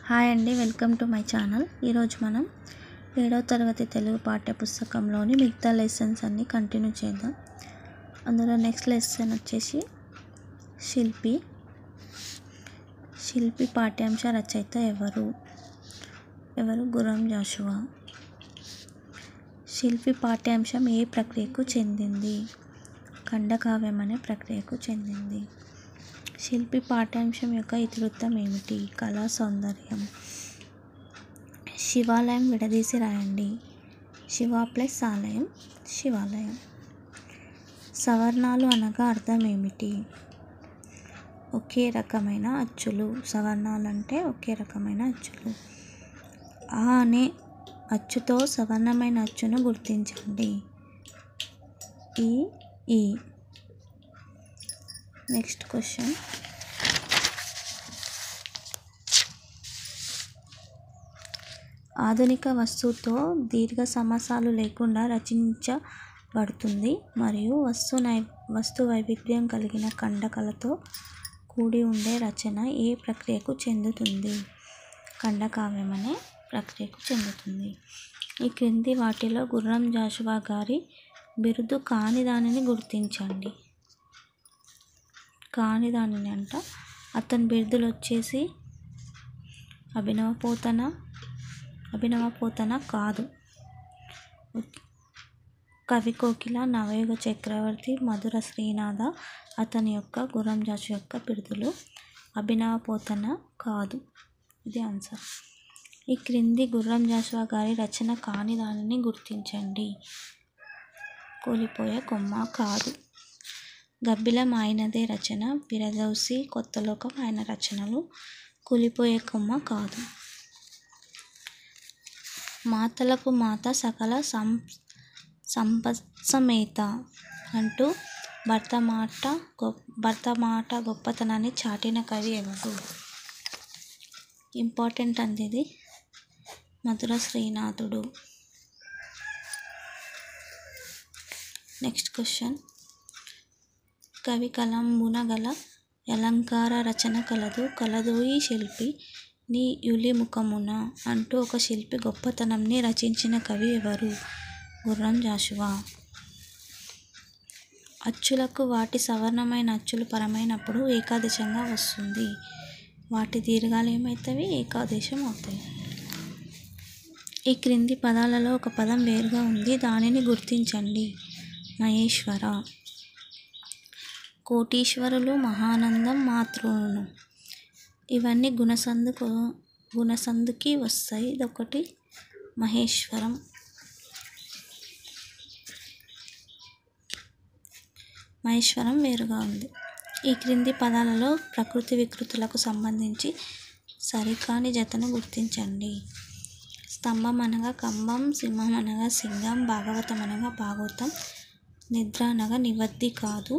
Hi అండి, welcome to my channel. ఈరోజు మనం 7వ తరగతి తెలుగు పాఠ్యపుస్తకంలోని మిగతా లెసన్స్ అన్నీ కంటిన్యూ చేద్దాం. అందులో నెక్స్ట్ లెసన్ వచ్చేసి శిల్పి పాఠ్యాంశ రచయిత ఎవరు గుర్రం జాషువా. శిల్పి పాఠ్యాంశం ఏ ప్రక్రియకు చెందింది? ఖండకావ్యం అనే ప్రక్రియకు చెందింది. శిల్పి పాఠ్యాంశం యొక్క ఇతివృత్తం ఏమిటి? కళా సౌందర్యం. శివాలయం విడదీసి రాయండి. శివ ప్లస్ ఆలయం శివాలయం. సవర్ణాలు అనగా అర్థం ఏమిటి? ఒకే రకమైన అచ్చులు. సవర్ణాలు అంటే ఒకే రకమైన అచ్చులు. ఆ అనే అచ్చుతో సవర్ణమైన అచ్చును గుర్తించండి. ఈ నెక్స్ట్ క్వశ్చన్. ఆధునిక వస్తువుతో దీర్ఘ సమాసాలు లేకుండా రచించబడుతుంది మరియు వస్తు వైవిధ్యం కలిగిన ఖండకలతో కూడి ఉండే రచన ఏ ప్రక్రియకు చెందుతుంది? ఖండకావ్యం అనే ప్రక్రియకు చెందుతుంది. ఈ క్రింది వాటిలో గుర్రం జాషువా గారి బిరుదు కాని దానిని గుర్తించండి. కాని దానిని అంట అతని బిరుదులు వచ్చేసి అభినవ పోతన కాదు. కవి కోకిల, నవయుగ చక్రవర్తి, మధుర శ్రీనాథ అతని యొక్క గుర్రం జాషువా యొక్క బిరుదులు. అభినవ పోతన కాదు. ఇది ఆన్సర్. ఈ క్రింది గుర్రం జాషువా గారి రచన కాని దానిని గుర్తించండి. కూలిపోయే కొమ్మ కాదు. గబ్బిలం ఆయనదే రచన. విరదౌసి, కొత్తలోకం ఆయన రచనలు. కూలిపోయే కొమ్మ కాదు. మాతలకు మాత సకల సంపత్సమేత అంటూ భర్త మాట గొప్పతనాన్ని చాటిన కవి ఎవరు? ఇంపార్టెంట్ అంది ఇది. మధుర శ్రీనాథుడు. Next question. కవి కలంబున గల అలంకార రచన కలదోయి శిల్పి నీ యులి ముఖమున అంటూ ఒక శిల్పి గొప్పతనంని రచించిన కవి ఎవరు? గుర్రం జాషువా. అచ్చులకు వాటి సవర్ణమైన అచ్చులు పరమైనప్పుడు ఏకాదేశంగా వస్తుంది. వాటి దీర్ఘాలు ఏమవుతాయి? ఏకాదేశం అవుతాయి. ఈ క్రింది పదాలలో ఒక పదం వేరుగా ఉంది. దానిని గుర్తించండి. మహేశ్వర. కోటీశ్వరులు, మహానందం, మాతృను ఇవన్నీ గుణసందుకి వస్తాయి. ఇదొకటి మహేశ్వరం. మహేశ్వరం వేరుగా ఉంది. ఈ క్రింది పదాలలో ప్రకృతి వికృతులకు సంబంధించి సరికాని జతను గుర్తించండి. స్తంభం అనగా కంబం, సింహం అనగా సింగం, భాగవతం అనగా భాగవతం, నిద్ర అనగా నివద్ది కాదు.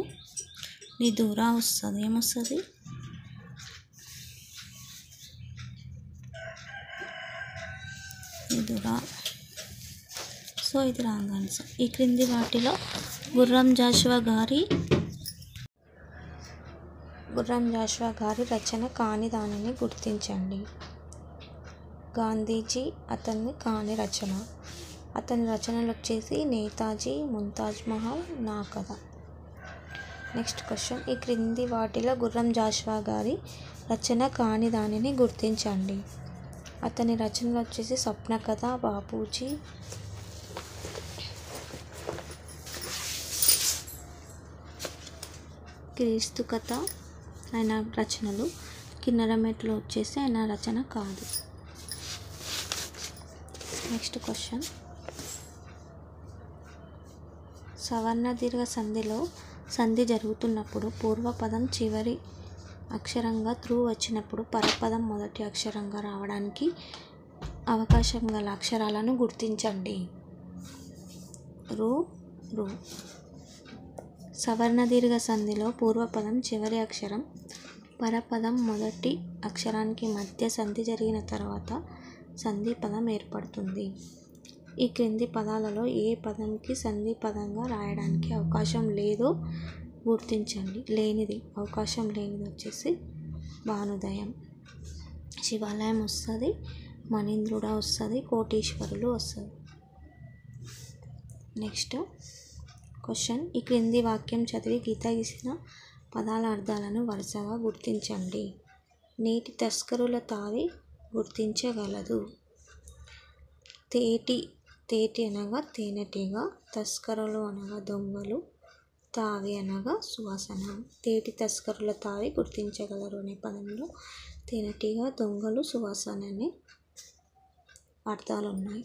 నిదూర వస్తుంది. ఏమొస్తుంది? నిదుర. సో ఇది రాంగ్ ఆన్సర్. ఈ క్రింది వాటిలో గుర్రం జాషువా గారి రచన కాని దానిని గుర్తించండి. గాంధీజీ అతన్ని కాని రచన. అతని రచనలు వచ్చేసి నేతాజీ, ముంతాజ్ మహల్, నా కథ. Next question. ఈ క్రింది వాటిలో గుర్రం జాషువా గారి రచన కాని దానిని గుర్తించండి. అతని రచనలు వచ్చేసి స్వప్న కథ, బాపూజీ, క్రీస్తు కథ ఆయన రచనలు. కిన్నెరమెట్లు వచ్చేసి ఆయన రచన కాదు. Next question. సవర్ణ దీర్ఘ సంధిలో సంధి జరుగుతున్నప్పుడు పూర్వపదం చివరి అక్షరంగా త్రూ వచ్చినప్పుడు పరపదం మొదటి అక్షరంగా రావడానికి అవకాశం గల అక్షరాలను గుర్తించండి. రు. సవర్ణ దీర్ఘ సంధిలో పూర్వపదం చివరి అక్షరం పరపదం మొదటి అక్షరానికి మధ్య సంధి జరిగిన తర్వాత సంధి పదం ఏర్పడుతుంది. ఈ క్రింది పదాలలో ఏ పదంకి సంధి పదంగా రాయడానికి అవకాశం లేదో గుర్తించండి. అవకాశం లేనిది వచ్చేసి భానుదయం. శివాలయం వస్తుంది, మణీంద్రుడ వస్తుంది, కోటీశ్వరులు వస్తుంది. నెక్స్ట్ క్వశ్చన్, ఈ క్రింది వాక్యం చదివి గీత గీసిన పదాల అర్థాలను వరుసగా గుర్తించండి. నేటి తస్కరుల తావి గుర్తించగలదు. తేటి అనగా తేనెటీగ, తస్కరులు అనగా దొంగలు, తావి అనగా సువాసన. తేటి తస్కరుల తావి గుర్తించగలరు అనే పదంలో తేనెటీగ, దొంగలు, సువాసన అనే అర్థాలు ఉన్నాయి.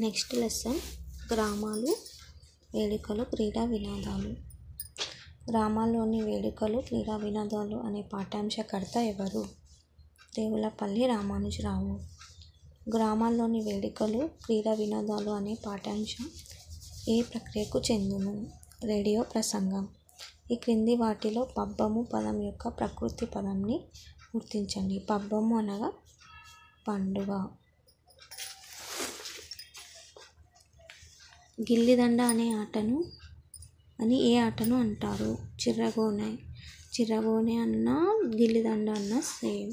నెక్స్ట్ లెసన్, గ్రామాలు, వేడుకలు, క్రీడా వినోదాలు. గ్రామాల్లోని వేడుకలు, క్రీడా వినోదాలు అనే పాఠ్యాంశకర్త ఎవరు? దేవులపల్లి రామానుజరావు. గ్రామాల్లోని వేడుకలు, క్రీడా వినోదాలు అనే పాఠ్యాంశం ఏ ప్రక్రియకు చెందును? రేడియో ప్రసంగం. ఈ క్రింది వాటిలో పబ్బము పదం యొక్క ప్రకృతి పదంని గుర్తించండి. పబ్బము అనగా పండుగ. గిల్లిదండ అని ఏ ఆటను అంటారు? చిర్రగోనె అన్న గిల్లిదండ అన్న సేమ్.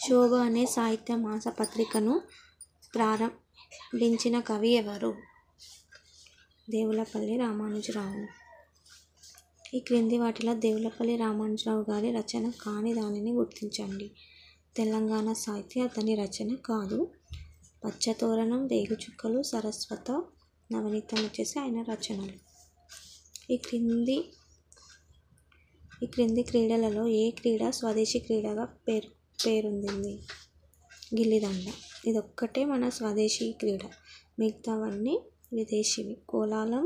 శోభ అనే సాహిత్య మాస పత్రికను ప్రారంభించిన కవి ఎవరు? దేవులపల్లి రామానుజరావు. ఈ క్రింది వాటిలో దేవులపల్లి రామానుజరావు గారి రచన కాని దానిని గుర్తించండి. తెలంగాణ సాహిత్య అతని రచన కాదు. పచ్చతోరణం, రేగుచుక్కలు, సరస్వత, నవనీతం వచ్చేసి ఆయన రచనలు. ఈ క్రింది క్రీడలలో ఏ క్రీడ స్వదేశీ క్రీడగా పేరొందింది? గిల్లిదండ. ఇదొక్కటే మన స్వదేశీ క్రీడ, మిగతావన్నీ విదేశీవి. కోలాలం,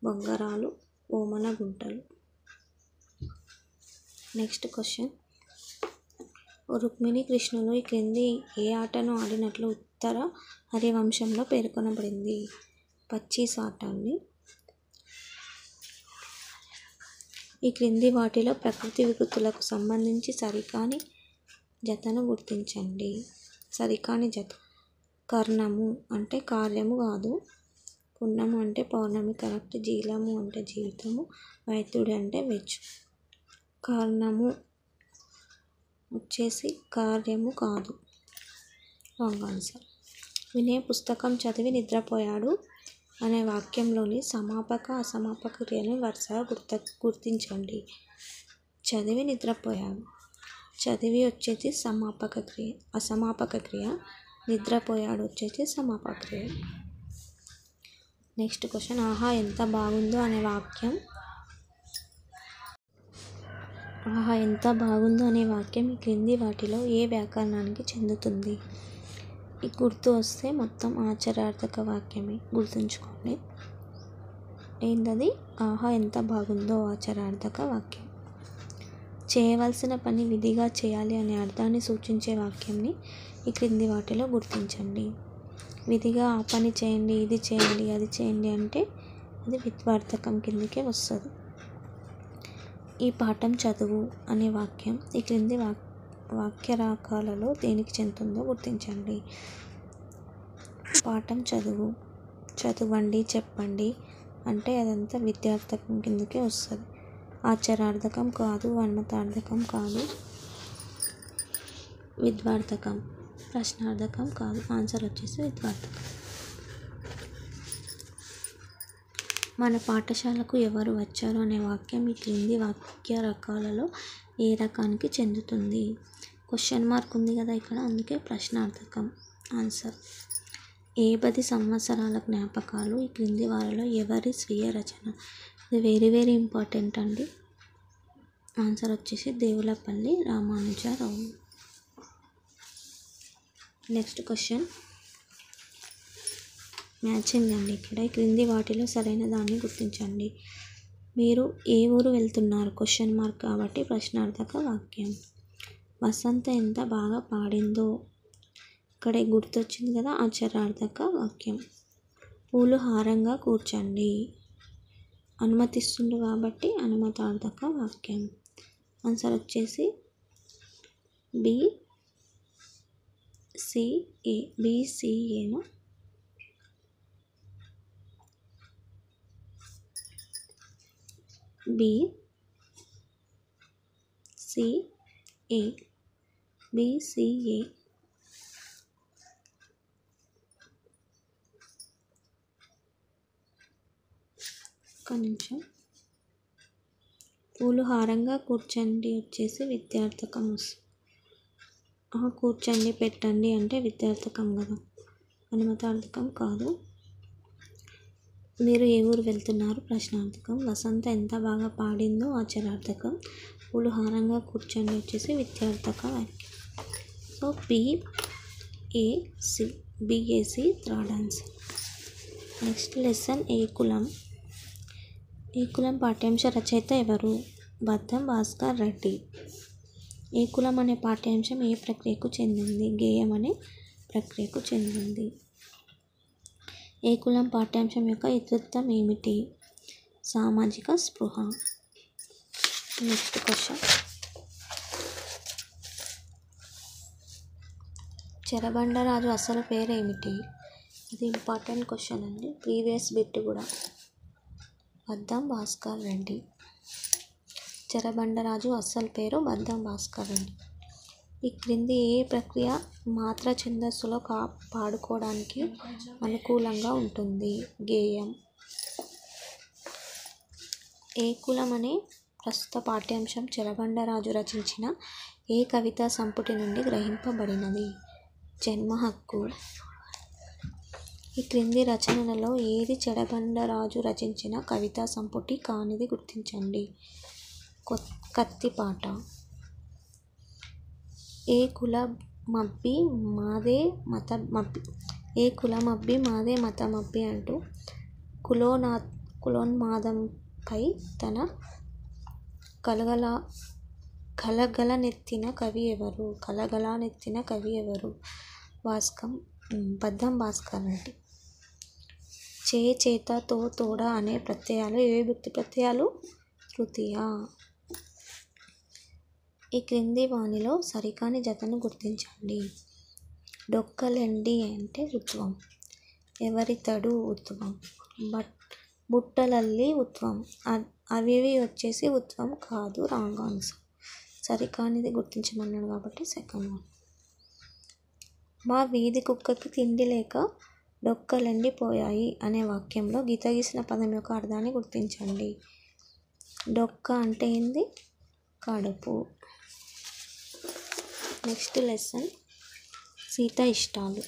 బొంగరాలు, ఓమన గుంటలు. నెక్స్ట్ క్వశ్చన్, రుక్మిణి కృష్ణులు ఈ క్రింది ఏ ఆటను ఆడినట్లు ఉత్తర హరివంశంలో పేర్కొనబడింది? పచ్చీస్ ఆట అండి. ఈ క్రింది వాటిలో ప్రకృతి వికృతులకు సంబంధించి సరికాని జతను గుర్తించండి. సరికాని జత, కర్ణము అంటే కార్యము కాదు, పున్నము అంటే పౌర్ణమి కరెక్ట్, జీలము అంటే జీవితము, వైద్యుడు అంటే వెజ్. కర్ణము వచ్చేసి కార్యము కాదు, రాంగ్ ఆన్సర్. వినయ్ పుస్తకం చదివి నిద్రపోయాడు అనే వాక్యంలోని సమాపక అసమాపక క్రియలను వరుసగా గుర్తించండి. చదివి నిద్రపోయాడు, చదివి వచ్చేసి సమాపక క్రియ, అసమాపక క్రియ. నిద్రపోయాడు వచ్చేసి సమాపక క్రియ. నెక్స్ట్ క్వశ్చన్, ఆహా ఎంత బాగుందో అనే వాక్యం ఈ క్రింది వాటిలో ఏ వ్యాకరణానికి చెందుతుంది? ఈ గుర్తు వస్తే మొత్తం ఆచరణార్థక వాక్యమే, గుర్తుంచుకోండి. ఏంటది? ఆహా ఎంత బాగుందో ఆచరణార్థక వాక్యం. చేయవలసిన పని విధిగా చేయాలి అనే అర్థాన్ని సూచించే వాక్యంని ఈ క్రింది వాటిలో గుర్తించండి. విధిగా ఆ పని చేయండి, ఇది చేయండి, అది చేయండి అంటే అది విధ్వార్థకం కిందకే వస్తుంది. ఈ పాఠం చదువు అనే వాక్యం ఈ క్రింది వాక్య రకాలలో దేనికి చెందుతుందో గుర్తించండి. పాఠం చదువు, చదవండి, చెప్పండి అంటే అదంతా విద్యార్థకం కిందకే వస్తుంది. ఆచరణార్థకం కాదు, అనుమతార్థకం కాదు, విధ్వార్థకం, ప్రశ్నార్థకం కాదు. ఆన్సర్ వచ్చేసి విధ్వార్థకం. మన పాఠశాలకు ఎవరు వచ్చారు అనే వాక్యం ఈ క్రింది వాక్య రకాలలో ఏ రకానికి చెందుతుంది? క్వశ్చన్ మార్క్ ఉంది కదా ఇక్కడ, అందుకే ప్రశ్నార్థకం ఆన్సర్. 10 సంవత్సరాల జ్ఞాపకాలు ఈ క్రింది వారిలో ఎవరి స్వీయ రచన? ఇది వెరీ వెరీ ఇంపార్టెంట్ అండి. ఆన్సర్ వచ్చేసి Devulapalli Ramanuja Rao. Next question, matching అండి. ఇక్కడ ఈ క్రింది వాటిలో సరైన దాన్ని గుర్తించండి. మీరు ఏ ఊరు వెళ్తున్నారు? క్వశ్చన్ మార్క్ కాబట్టి ప్రశ్నార్థక వాక్యం. వసంత ఎంత బాగా పాడిందో, ఇక్కడ గుర్తొచ్చింది కదా, ఆచరణార్థక వాక్యం. పూలు హారంగా కూర్చండి, అనుమతిస్తుండు కాబట్టి అనుమతార్థక వాక్యం. ఆన్సర్ వచ్చేసి BCA. BCA BCA. ఒక్క నిమిషం. పూలు హారంగా కూర్చండి వచ్చేసి విద్యార్థకం. కూర్చండి పెట్టండి అంటే విద్యార్థకం కదా, అనుమతార్థకం కాదు. మీరు ఏ ఊరు వెళ్తున్నారు ప్రశ్నార్థకం. వసంత ఎంత బాగా పాడిందో ఆచరార్థకం. పూలు హారంగా కూర్చొని వచ్చేసి విద్యార్థక వాక్యం. So BAC third answer. Next lesson ఏ కులం. ఏ కులం పాఠ్యాంశ రచయిత ఎవరు? బద్దం భాస్కర్ రెడ్డి. ఏ కులం అనే పాఠ్యాంశం ఏ ప్రక్రియకు చెందింది? గేయం అనే ప్రక్రియకు చెందింది. ఏ కులం పాఠ్యాంశం యొక్క ఇతివృత్తం ఏమిటి? సామాజిక స్పృహ. Next question. చెరబండరాజు అసలు పేరు ఏమిటి? ఇది ఇంపార్టెంట్ క్వశ్చన్ అండి, ప్రీవియస్ బిట్ కూడా. బద్దం భాస్కర్ రెడ్డి. చెరబండరాజు అసలు పేరు బద్దం భాస్కర్ రెడ్డి. ఈ క్రింది ఏ ప్రక్రియ మాత్ర ఛందస్సులో పాడుకోవడానికి అనుకూలంగా ఉంటుంది? గేయం. ఏ కులం అనే ప్రస్తుత పాఠ్యాంశం చెరబండరాజు రచించిన ఏ కవితా సంపుటి నుండి గ్రహింపబడినది? జన్మ హక్కు. ఈ క్రింది రచనలలో ఏది చెరబండరాజు రచించిన కవితా సంపుటి కానిది గుర్తించండి. కత్తిపాట. ఏ కులమబ్బి మాదే మతమబ్బి. ఏ కులమబ్బి మాదే మతమబ్బి అంటూ కులోన్మాదంపై తన కలగలనెత్తిన కవి ఎవరు? కలగలనెత్తిన కవి ఎవరు? బద్దం భాస్కర్ రెడ్డి. చేత తోడ అనే ప్రత్యయాలు ఏ విభక్తి ప్రత్యయాలు? తృతీయ. ఈ క్రింది వానిలో సరికాని జతను గుర్తించండి. డొక్కలెండి అంటే ఉత్వం. ఎవరితడు ఉత్వం. బుట్టలల్లి ఉత్వం. అవివి వచ్చేసి ఉత్వం కాదు, రాంగ్ ఆన్సర్. సరికానిది గుర్తించమన్నాడు కాబట్టి సెకండ్ వన్. మా వీధి కుక్కకి తిండి లేక డొక్కలెండిపోయాయి అనే వాక్యంలో గీతగీసిన పదం యొక్క అర్థాన్ని గుర్తించండి. డొక్క అంటే ఏంది? కడుపు. నెక్స్ట్ లెసన్ సీత ఇష్టాలు.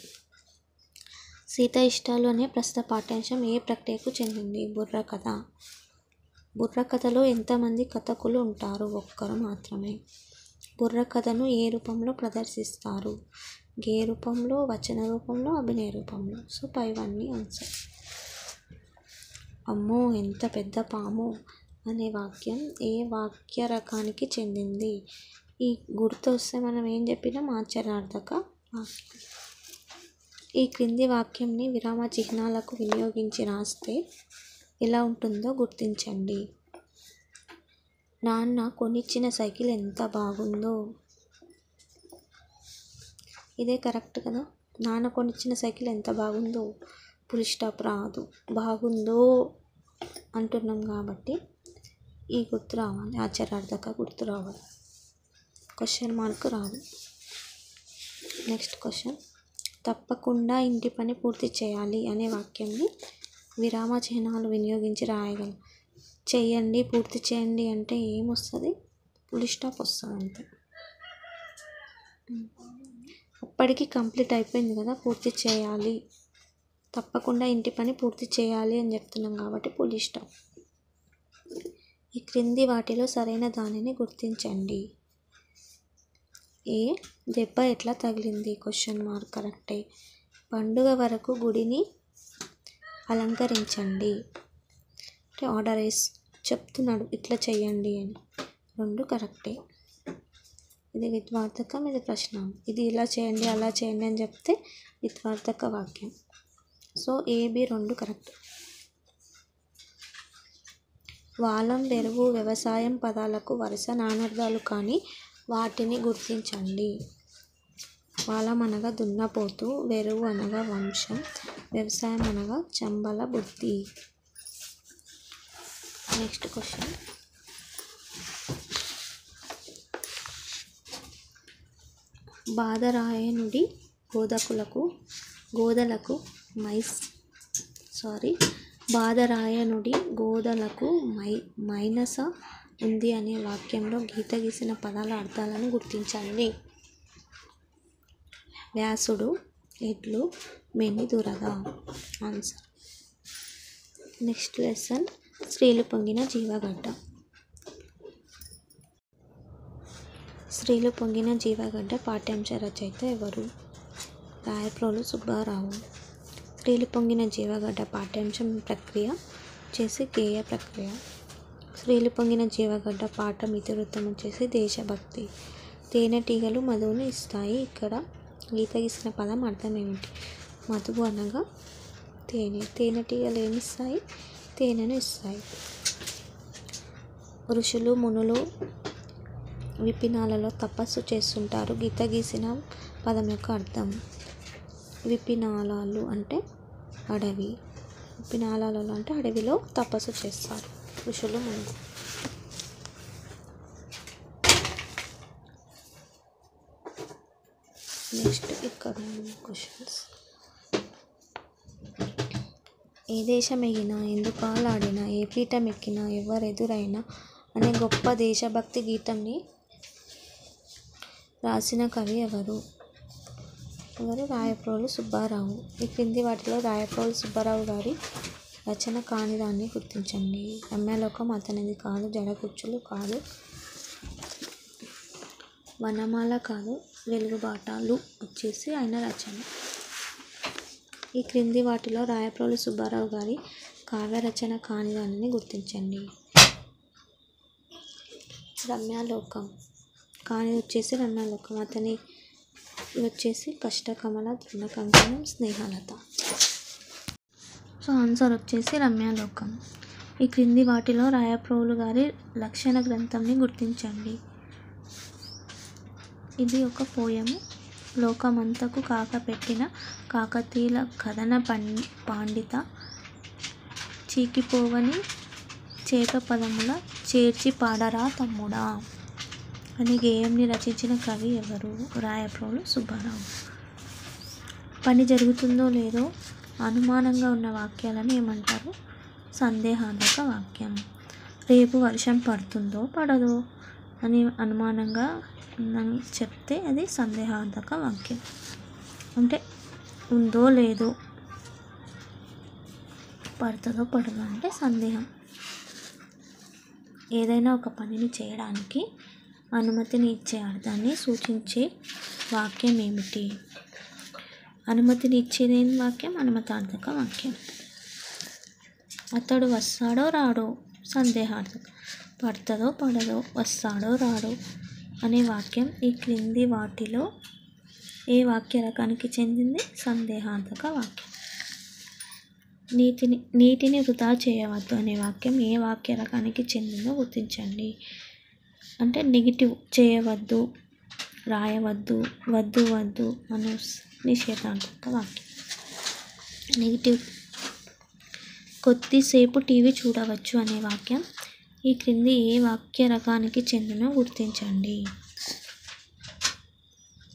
సీత ఇష్టాలు అనే ప్రస్తుత పాఠ్యాంశం ఏ ప్రక్రియకు చెందింది? బుర్రకథ. బుర్రకథలో ఎంతమంది కథకులు ఉంటారు? ఒక్కరు మాత్రమే. బుర్రకథను ఏ రూపంలో ప్రదర్శిస్తారు? గేయ రూపంలో, వచన రూపంలో, అభినయ రూపంలో. సో పైవన్నీ ఆన్సర్. అమ్మో ఎంత పెద్ద పాము అనే వాక్యం ఏ వాక్య రకానికి చెందింది? ఈ గుర్తు వస్తే మనం ఏం చెప్పినాం? ఆచరణార్థక వాక్యం. ఈ క్రింది వాక్యంని విరామ చిహ్నాలకు వినియోగించి రాస్తే ఎలా ఉంటుందో గుర్తించండి. నాన్న కొనిచ్చిన సైకిల్ ఎంత బాగుందో. ఇదే కరెక్ట్ కదా. నాన్న కొనిచ్చిన సైకిల్ ఎంత బాగుందో, ఫుల్ స్టాప్ రాదు, బాగుందో అంటున్నాం కాబట్టి ఈ గుర్తు రావాలి, ఆచరణార్థక గుర్తు రావాలి, క్వశ్చన్ మార్క్ రాదు. Next question. తప్పకుండా ఇంటి పని పూర్తి చేయాలి అనే వాక్యంని విరామ చిహ్నాలు వినియోగించి రాయగలం. చెయ్యండి, పూర్తి చేయండి అంటే ఏమొస్తుంది? ఫుల్ స్టాప్ వస్తుంది అంతే. అప్పటికి కంప్లీట్ అయిపోయింది కదా, పూర్తి చేయాలి, తప్పకుండా ఇంటి పని పూర్తి చేయాలి అని చెప్తున్నాం కాబట్టి ఫుల్ స్టాప్. ఈ క్రింది వాటిలో సరైన దానిని గుర్తించండి. ఏ దెబ్బ ఎట్లా తగిలింది? క్వశ్చన్ మార్క్ కరెక్టే. పండుగ వరకు గుడిని అలంకరించండి అంటే ఆర్డర్ చెప్తున్నాడు ఇట్లా చెయ్యండి అని. రెండు కరెక్టే. ఇది విద్వార్థకం, ఇది ప్రశ్న. ఇది ఇలా చేయండి అలా చేయండి అని చెప్తే విద్వార్థక వాక్యం. సో AB రెండు కరెక్ట్. వాలం, వెరువు, వ్యవసాయం పదాలకు వరుస నానార్థాలు కానీ వాటిని గుర్తించండి. వాలం అనగా దున్నపోతు, వెరువు అనగా వంశం, వ్యవసాయం అనగా చంబల బుద్ధి. Next question. బాదరాయనుడి గోదలకు బాదరాయనుడి గోదలకు మైనస ఉంది అనే వాక్యంలో గీత గీసిన పదాల అర్థాలను గుర్తించండి. వ్యాసుడు, ఎడ్లు, మేని దురద. ఆన్సర్. నెక్స్ట్ లెసన్ స్త్రీలు పొంగిన జీవగడ్డ. స్త్రీలు పొంగిన జీవగడ్డ పాఠ్యాంశ రచయిత ఎవరు? రాయప్రోలు సుబ్బారావు. స్త్రీలు పొంగిన జీవగడ్డ పాఠ్యాంశం ప్రక్రియ వచ్చేసి గేయ ప్రక్రియ. స్త్రీలు పొంగిన జీవగడ్డ పాఠం ఇతివృత్తం వచ్చేసి దేశభక్తి. తేనెటీగలు మధువును ఇస్తాయి. ఇక్కడ గీత గీసిన పదం అర్థం ఏమిటి? మధువు అనగా తేనె. తేనెటీగలు ఏమి ఇస్తాయి? తేనెను ఇస్తాయి. ఋషులు మునులు విపినాలలో తపస్సు చేస్తుంటారు. గీత గీసిన పదం యొక్క అర్థం. విపినాలాలు అంటే అడవి. విపినాలాలు అంటే అడవిలో తపస్సు చేస్తారు ఋషులు మునులు. నెక్స్ట్ ఇక్కడ క్వశ్చన్స్. ఏ దేశం ఎగినా, ఎందుకు ఆలాడినా, ఏ పీఠం ఎక్కినా, ఎవరెదురైనా అనే గొప్ప దేశభక్తి గీతంని రాసిన కవి ఎవరు? రాయప్రోలు సుబ్బారావు. ఈ క్రింది వాటిలో రాయప్రోలు సుబ్బారావు గారి రచన కానిదాన్ని గుర్తించండి. రమ్యలోకం అతనిది కాదు. జడకుచ్చులు కాదు. వనమాల కాదు. వెలుగుబాటలు వచ్చేసి ఆయన రచన. ఈ క్రింది వాటిలో రాయప్రోలు సుబ్బారావు గారి కావ్య రచన కానిదానిని గుర్తించండి. రమ్యలోకం కానిది వచ్చేసి రమ్యలోకం. అతని వచ్చేసి కష్టకమల, తృణకంకణం, స్నేహలత. సో ఆన్సర్ వచ్చేసి రమ్యలోకం. ఈ క్రింది వాటిలో రాయప్రోలు గారి లక్షణ గ్రంథంని గుర్తించండి. ఇది ఒక పోయము. లోకమంతకు కాకపెట్టిన కాకతీయుల కథన పాండిత చీకిపోవని చేప పదముల చేర్చి పాడరా తమ్ముడా అని గేయంని రచించిన కవి ఎవరు? రాయప్రోలు సుబ్బారావు. పని జరుగుతుందో లేదో అనుమానంగా ఉన్న వాక్యాలను ఏమంటారు? సందేహార్థక వాక్యం. రేపు వర్షం పడుతుందో పడదో అని అనుమానంగా చెప్తే అది సందేహార్థక వాక్యం. అంటే ఉందో లేదో, పడుతుందో పడదో అంటే సందేహం. ఏదైనా ఒక పనిని చేయడానికి అనుమతిని ఇచ్చే అర్థాన్ని సూచించే వాక్యం ఏమిటి? అనుమతిని ఇచ్చేదేం వాక్యం? అనుమతార్థక వాక్యం. అతడు వస్తాడో రాడో సందేహార్థక. పడుతుందో పడదో, వస్తాడో రాడో అనే వాక్యం ఈ క్రింది వాటిలో ఏ వాక్య రకానికి చెందింది? సందేహార్థక వాక్యం. నీటిని వృధా చేయవద్దు అనే వాక్యం ఏ వాక్య రకానికి చెందిందో గుర్తించండి. అంటే నెగిటివ్. చేయవద్దు, రాయవద్దు, వద్దు అనే నిషేధార్థక వాక్యం. నెగిటివ్. కొద్దిసేపు టీవీ చూడవచ్చు అనే వాక్యం ఈ క్రింది ఏ వాక్య రకానికి చెందినో గుర్తించండి.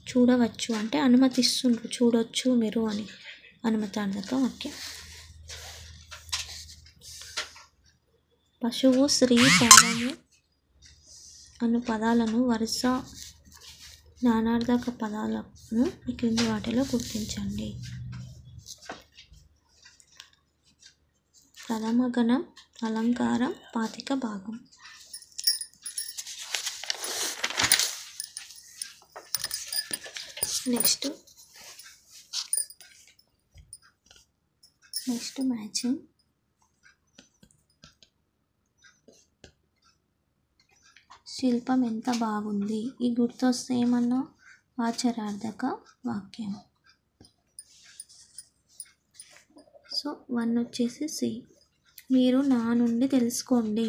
చూడవచ్చు అంటే అనుమతిస్తుండ్రు, చూడొచ్చు మీరు అని, అనుమతార్థక వాక్యం. పశువు, స్త్రీ, పాదము అను పదాలను వరుస జ్ఞానార్థక పదాలను ఈ క్రింది వాటిలో గుర్తించండి. ప్రథమ గణం, అలంకారం, పాతిక భాగం. Next matching. శిల్పం ఎంత బాగుంది. ఈ గుర్తొస్తే ఏమన్నా? వాచరార్థక వాక్యం. సో 1 వచ్చేసి సి. మీరు నా నుండి తెలుసుకోండి.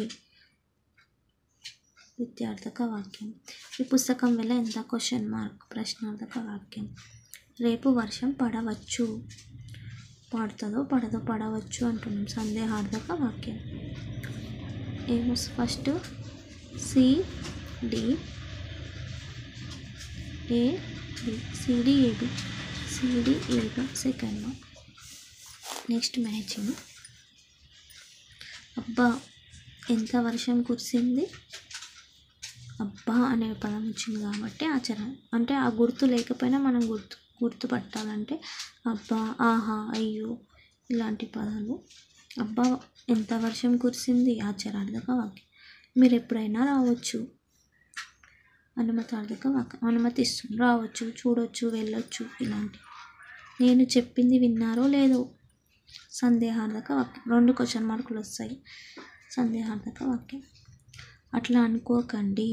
విద్యార్థక వాక్యం. ఈ పుస్తకం వల్ల ఎంత? Question mark. ప్రశ్నార్థక వాక్యం. రేపు వర్షం పడవచ్చు. పడుతుందో పడదో, పడవచ్చు అంటున్నాం. సందేహార్థక వాక్యం. ఏమో first C, D, A, CDAB second one. Next matching. అబ్బా ఎంత వర్షం కురిసింది. అబ్బా అనే పదం వచ్చింది కాబట్టి ఆచరణ అంటే ఆ గుర్తు లేకపోయినా మనం గుర్తుపట్టాలంటే అబ్బా, ఆహా, అయ్యో ఇలాంటి పదాలు. అబ్బా ఎంత వర్షం కురిసింది ఆచరణార్థక వాక్యం. మీరు ఎప్పుడైనా రావచ్చు. అనుమతార్థక వాక్యం. అనుమతిస్తుంది, రావచ్చు, చూడొచ్చు, వెళ్ళొచ్చు ఇలాంటి. నేను చెప్పింది విన్నారో లేదో సందేహార్థక వాక్యం. 2 క్వశ్చన్ మార్కులు వస్తాయి. సందేహార్థక వాక్యం. అట్లా అనుకోకండి.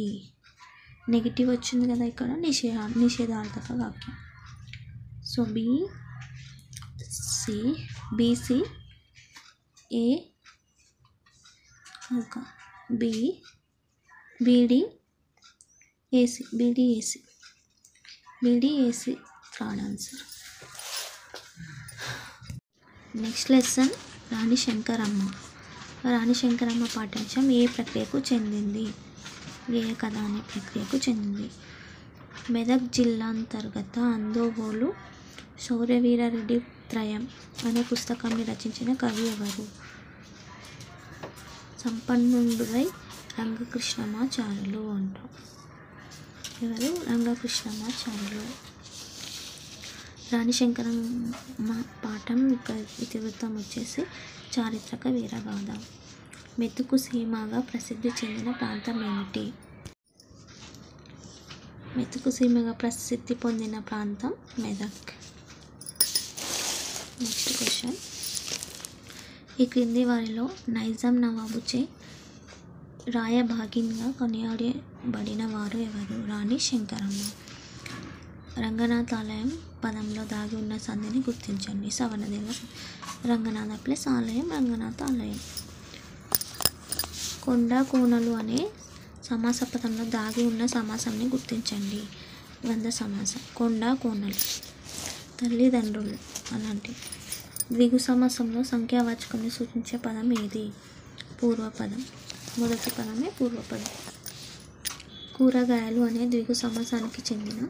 నెగిటివ్ వచ్చింది కదా ఇక్కడ. నిషేధార్థక వాక్యం. So BC A బీడీఏసీ third answer. Next lesson రాణి శంకరమ్మ పాఠ్యాంశం ఏ ప్రక్రియకు చెందింది? ఏ కథ అనే ప్రక్రియకు చెందింది. మెదక్ జిల్లా అంతర్గత అందోహోలు శౌర్యవీరారెడ్డి త్రయం అనే పుస్తకాన్ని రచించిన కవి ఎవరు? సంపన్నుడై రంగకృష్ణమాచార్యులు అంటాం. ఎవరు? రంగకృష్ణమాచార్యులు. రాణి శంకరమ్మ పాఠం ఇతివృత్తం వచ్చేసి చారిత్రక వీరగాథ. మెతుకు సీమగా ప్రసిద్ధి చెందిన ప్రాంతం ఏమిటి? మెతుకు సీమగా ప్రసిద్ధి పొందిన ప్రాంతం మెదక్. Next question. ఈ క్రింది వారిలో నైజాం నవాబుచే రాయబాగిన్గా కొనియాడబడిన వారు ఎవరు? రాణి శంకరమ్మ. రంగనాథ్ ఆలయం పదంలో దాగి ఉన్న సంధిని గుర్తించండి. సవర్ణదీర్ఘ రంగనాథ ప్లస్ ఆలయం రంగనాథ ఆలయం. కొండ కోనలు అనే సమాస పదంలో దాగి ఉన్న సమాసంని గుర్తించండి. ద్వంద్వ సమాసం. కొండ కోనలు తల్లిదండ్రులు అలాంటి. ద్విగు సమాసంలో సంఖ్యావాచకంని సూచించే పదం ఏది? పూర్వపదం. మొదటి పదమే పూర్వపదం. కూరగాయలు అనే ద్విగు సమాసానికి చెందిన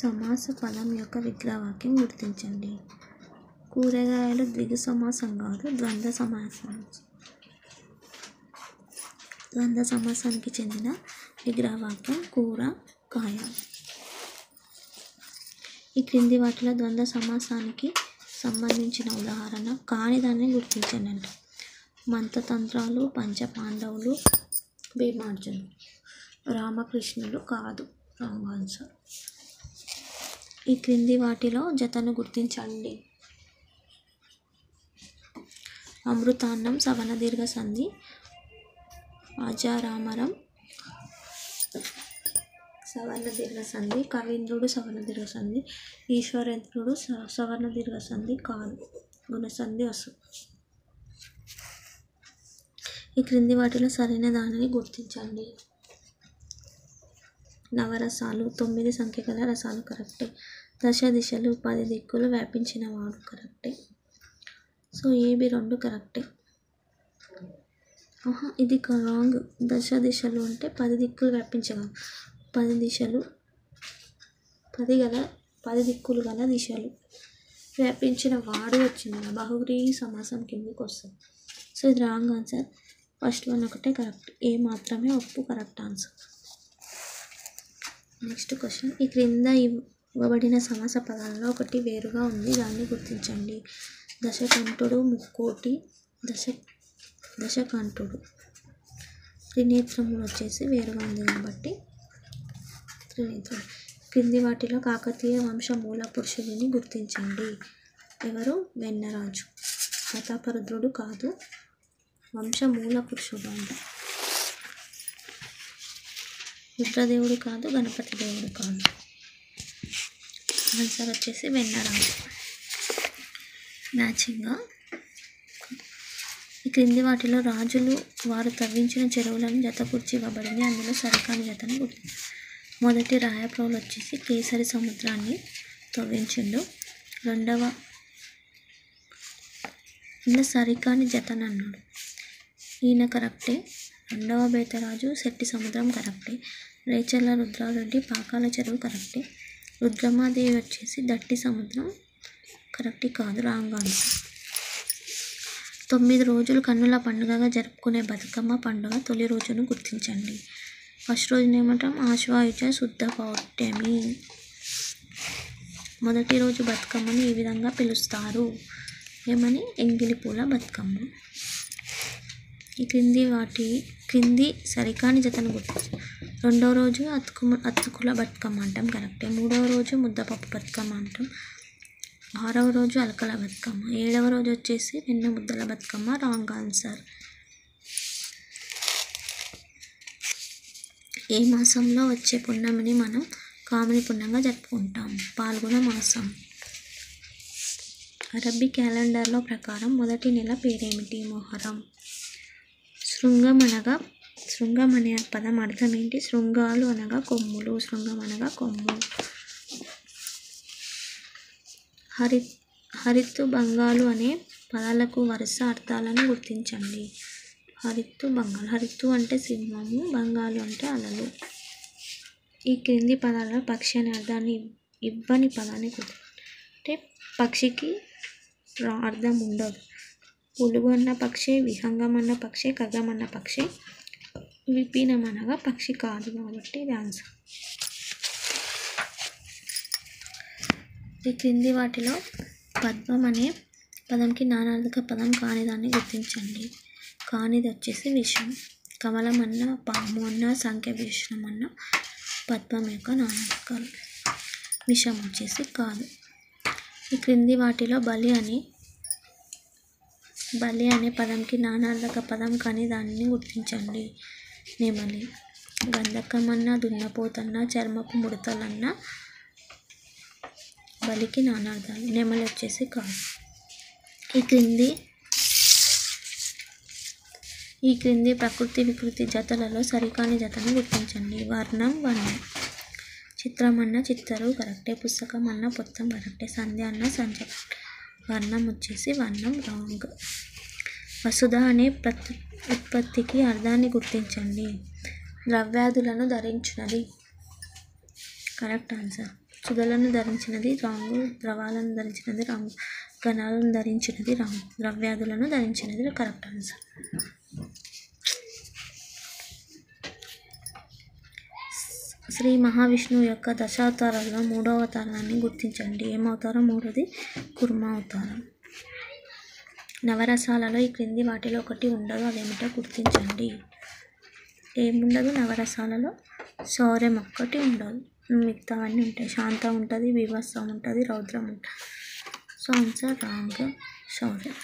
సమాస పదం యొక్క విగ్రహవాక్యం గుర్తించండి. కూరగాయలు ద్విగు సమాసం కాదు, ద్వంద్వ సమాసం. ద్వంద్వ సమాసానికి చెందిన విగ్రహవాక్యం కూరగాయ. ఈ క్రింది వాటిలో ద్వంద్వ సమాసానికి సంబంధించిన ఉదాహరణ కాని దాన్ని గుర్తించండి అంట. మంత్రతంత్రాలు, పంచపాండవులు, భీమార్జునులు. రామకృష్ణులు కాదు, రాంగ్ ఆన్సర్. ఈ క్రింది వాటిలో జతను గుర్తించండి. అమృతాన్నం సవర్ణదీర్ఘ సంధి, అజరామరం సవర్ణదీర్ఘ సంధి, కవీంద్రుడు సవర్ణదీర్ఘ సంధి, ఈశ్వరేంద్రుడు సవర్ణదీర్ఘ సంధి కాదు, గుణసంధి వస్తుంది. ఈ క్రింది వాటిలో సరైన దానిని గుర్తించండి. నవరసాలు 9 సంఖ్య గల రసాలు కరెక్టే. దశ దిశలు 10 దిక్కులు వ్యాపించిన వాడు కరెక్టే. సో ఏబి 2 కరెక్టే. ఇది రాంగ్. దశ దిశలు అంటే 10 దిక్కులు వ్యాపించగలరు. 10 దిశలు 10 దిక్కులు గల దిశలు వ్యాపించిన వాడు వచ్చింది. బహువ్రీహి సమాసం కిందకి వస్తుంది. సో ఇది రాంగ్ ఆన్సర్. ఫస్ట్ వన్ ఒకటే కరెక్ట్. ఏ మాత్రమే ఒప్పు కరెక్ట్ ఆన్సర్. Next question. ఈ క్రింద ఇవ్వబడిన సమాస పదాలలో ఒకటి వేరుగా ఉంది, దాన్ని గుర్తించండి. దశకంఠుడు, ముక్కోటి, దశకంఠుడు. త్రినేత్రములు వచ్చేసి వేరుగా ఉంది కాబట్టి త్రినేత్రుడు. క్రింది వాటిలో కాకతీయ వంశ మూల పురుషుడిని గుర్తించండి. ఎవరు? వెన్నరాజు. ప్రతాపరుద్రుడు కాదు, వంశ మూల పురుషుడు అంట. రుద్రదేవుడు కాదు, గణపతి దేవుడు కాదు. ఆన్సర్ వచ్చేసి వెన్నరాజు. మ్యాచింగ్గా ఈ క్రింది వాటిలో రాజులు వారు తవ్వించిన చెరువులను జతకూర్చి ఇవ్వబడింది. అందులో సరికాని జతను గుర్తించండి. మొదటి రాయప్రభులు వచ్చేసి కేసరి సముద్రాన్ని తవ్వించిండు. రెండవ సరికాని జతను అన్నాడు, ఈయన కరెక్టే. రెండవ బేతరాజు శెట్టి సముద్రం కరెక్టే. రేచర్ల రుద్రారెడ్డి పాకాల చెరువు కరెక్టే. రుద్రమాదేవి వచ్చేసి దట్టి సముద్రం, కరెక్ట్ కాదు, రాంగ్ ఆన్సర్. 9 రోజులు కన్నుల పండుగగా జరుపుకునే బతుకమ్మ పండుగ తొలి రోజును గుర్తించండి. ఫస్ట్ రోజున ఏమంటాం? ఆశ్వయుజ శుద్ధ పౌర్ణమి. మొదటి రోజు బతుకమ్మని ఈ విధంగా పిలుస్తారు, ఏమని? ఎంగిలి పూల బతుకమ్మ. ఈ క్రింది సరికాని జతను గుర్తించు. రెండవ రోజు అతుకుల బతుకమ్మ అంటాం, కరెక్టే. మూడవ రోజు ముద్దపప్పు బతుకమ్మ అంటాం. 6వ రోజు అలకల బతుకమ్మ. 7వ రోజు వచ్చేసి వెన్న ముద్దల బతుకమ్మ, రాంగ్ ఆన్సర్. ఏ మాసంలో వచ్చే పున్నమిని మనం కామిని పుణ్యంగా జరుపుకుంటాం? పాల్గొన మాసం. అరబ్బీ క్యాలెండర్లో ప్రకారం మొదటి నెల పేరేమిటి? మొహరం. శృంగం అనే పదం అర్థం ఏంటి? శృంగాలు అనగా కొమ్ములు, శృంగం అనగా కొమ్ము. హరిత్తు బంగాలు అనే పదాలకు వరుస అర్థాలను గుర్తించండి. హరిత్తు బంగాలు. హరిత్తు అంటే సింహము, బంగాలు అంటే అలలు. ఈ క్రింది పదాలలో పక్షి అనే అర్థాన్ని ఇవ్వని పదాన్ని అంటే పక్షికి అర్థం ఉండదు. పులుగు అన్న పక్షి, విహంగం అన్న పక్షి, ఖగం అన్న పక్షి, విపీనం అనగా పక్షి కాదు, కాబట్టి ఇది ఆన్సర్. ఈ క్రింది వాటిలో పద్మం అనే పదంకి నానార్థక పదం కానిదాన్ని గుర్తించండి. కానిది వచ్చేసి విషం. కమలం అన్న, పాము అన్న, సంఖ్య విషం అన్న పద్మం యొక్క నానార్థకాలు. విషం వచ్చేసి కాదు. ఈ క్రింది వాటిలో బలి అనే పదంకి నానార్థక పదం కాని దానిని గుర్తించండి. నెమలి. గంధకం అన్న, దున్నపోతన్న, చర్మపు ముడతలన్న బలికి నానార్థాలు. నెమలి వచ్చేసి కాదు. ఈ క్రింది ప్రకృతి వికృతి జతలలో సరికాని జతను గుర్తించండి. వర్ణం వర్ణం. చిత్రం అన్న చిత్తరు, కరెక్టే. పుస్తకం అన్న పుస్తకం, కరెక్టే. సంధ్య అన్న సంధ్య. వర్ణం వచ్చేసి వర్ణం, రాంగ్. వసుధ అనే ఉత్పత్తికి అర్థాన్ని గుర్తించండి. ద్రవ్యాదులను ధరించినది, కరెక్ట్ ఆన్సర్. సుధలను ధరించినది రాంగ్, ద్రవాలను ధరించినది రాంగ్, గణాలను ధరించినది రాంగ్, ద్రవ్యాదులను ధరించినది కరెక్ట్ ఆన్సర్. శ్రీ మహావిష్ణువు యొక్క దశావతారాల్లో 3వ అవతారాన్ని గుర్తించండి. ఏమవుతారం? 3వది కుర్మ అవతారం. నవరసాలలో ఈ క్రింది వాటిలో ఒకటి ఉండదు, అదేమిటో గుర్తించండి. ఏముండదు నవరసాలలో? శౌర్యం ఒక్కటి ఉండదు, మిగతావన్నీ ఉంటాయి. శాంతం ఉంటుంది, వివస్వం ఉంటుంది, రౌద్రం ఉంటుంది. సో ఆన్సర్ రాంగ్, శౌర్యం.